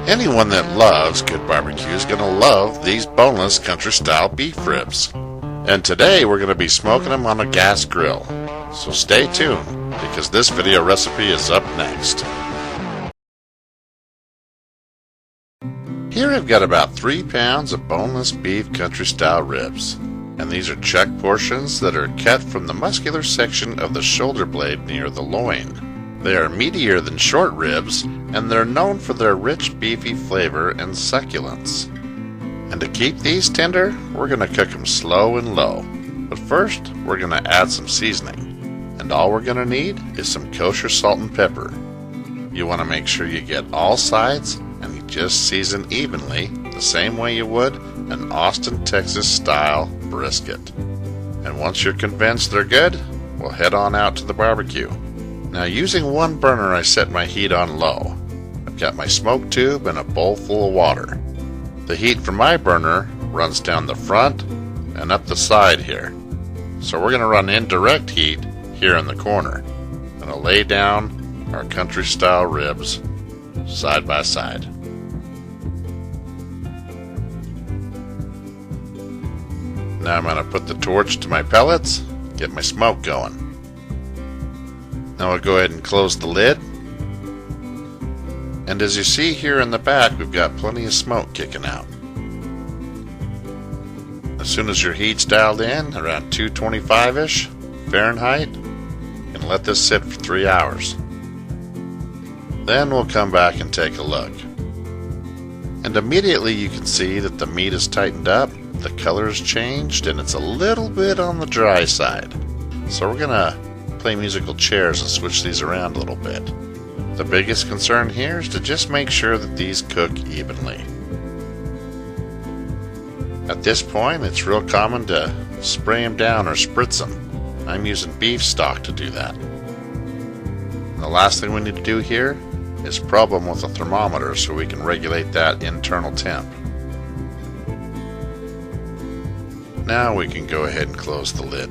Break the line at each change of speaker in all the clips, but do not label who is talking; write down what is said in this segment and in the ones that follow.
Anyone that loves good barbecue is going to love these boneless country-style beef ribs. And today we're going to be smoking them on a gas grill. So stay tuned, because this video recipe is up next. Here I've got about 3 pounds of boneless beef country-style ribs. And these are chuck portions that are cut from the muscular section of the shoulder blade near the loin. They are meatier than short ribs, and they're known for their rich beefy flavor and succulence. And to keep these tender, we're going to cook them slow and low. But first, we're going to add some seasoning. And all we're going to need is some kosher salt and pepper. You want to make sure you get all sides, and you just season evenly, the same way you would an Austin, Texas style brisket. And once you're convinced they're good, we'll head on out to the barbecue. Now, using one burner, I set my heat on low. I've got my smoke tube and a bowl full of water. The heat from my burner runs down the front and up the side here. So we're going to run indirect heat here in the corner. I'm going to lay down our country style ribs side by side. Now I'm going to put the torch to my pellets, get my smoke going. Now I'll go ahead and close the lid. And as you see here in the back, we've got plenty of smoke kicking out. As soon as your heat's dialed in, around 225-ish Fahrenheit, you can let this sit for 3 hours. Then we'll come back and take a look. And immediately you can see that the meat is tightened up, the color's changed, and it's a little bit on the dry side. So we're going to play musical chairs and switch these around a little bit. The biggest concern here is to just make sure that these cook evenly. At this point, it's real common to spray them down or spritz them. I'm using beef stock to do that. And the last thing we need to do here is probe them with a thermometer so we can regulate that internal temp. Now we can go ahead and close the lid.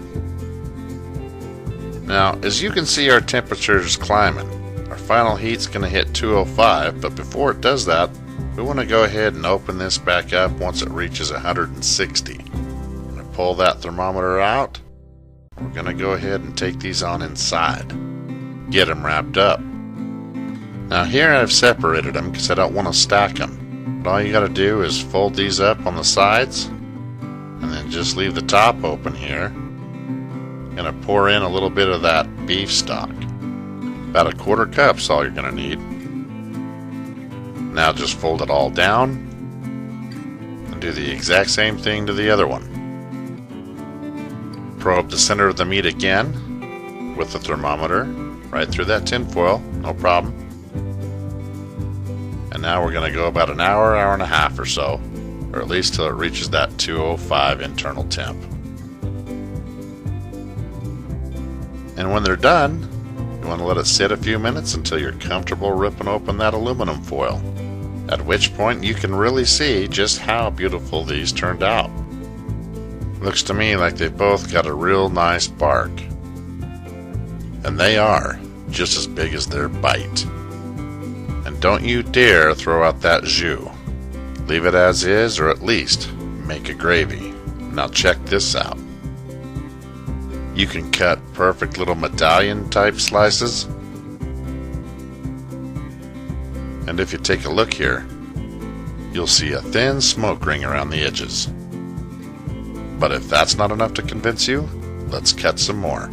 Now, as you can see, our temperature is climbing. Our final heat's going to hit 205, but before it does that, we want to go ahead and open this back up once it reaches 160. I'm going to pull that thermometer out. We're going to go ahead and take these on inside. Get them wrapped up. Now here I've separated them because I don't want to stack them. But all you got to do is fold these up on the sides, and then just leave the top open here. Going to pour in a little bit of that beef stock. About 1/4 cup's all you're going to need. Now just fold it all down and do the exact same thing to the other one. Probe the center of the meat again with the thermometer right through that tin foil, no problem. And now we're going to go about an hour, hour and a half or so, or at least till it reaches that 205 internal temp. And when they're done, you want to let it sit a few minutes until you're comfortable ripping open that aluminum foil, at which point you can really see just how beautiful these turned out. Looks to me like they've both got a real nice bark. And they are just as big as their bite. And don't you dare throw out that jus. Leave it as is, or at least make a gravy. Now check this out. You can cut perfect little medallion type slices. And if you take a look here, you'll see a thin smoke ring around the edges. But if that's not enough to convince you, let's cut some more.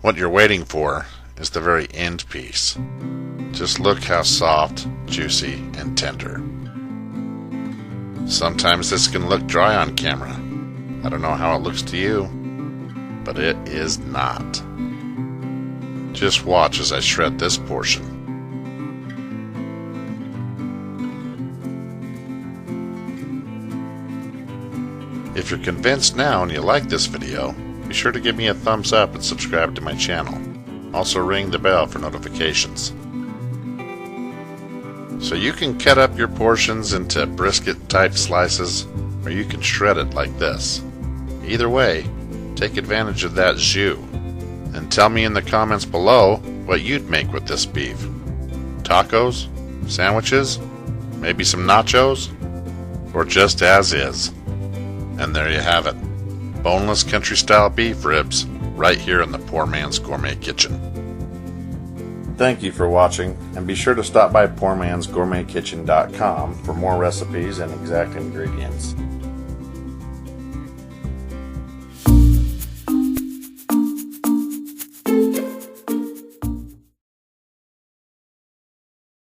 What you're waiting for is the very end piece. Just look how soft, juicy, and tender. Sometimes this can look dry on camera. I don't know how it looks to you, but it is not. Just watch as I shred this portion. If you're convinced now and you like this video, be sure to give me a thumbs up and subscribe to my channel. Also ring the bell for notifications. So you can cut up your portions into brisket type slices, or you can shred it like this. Either way, take advantage of that jus. And tell me in the comments below what you'd make with this beef. Tacos? Sandwiches? Maybe some nachos? Or just as is? And there you have it. Boneless country style beef ribs right here in the Poor Man's Gourmet kitchen. Thank you for watching, and be sure to stop by PoorMansGourmetKitchen.com for more recipes and exact ingredients.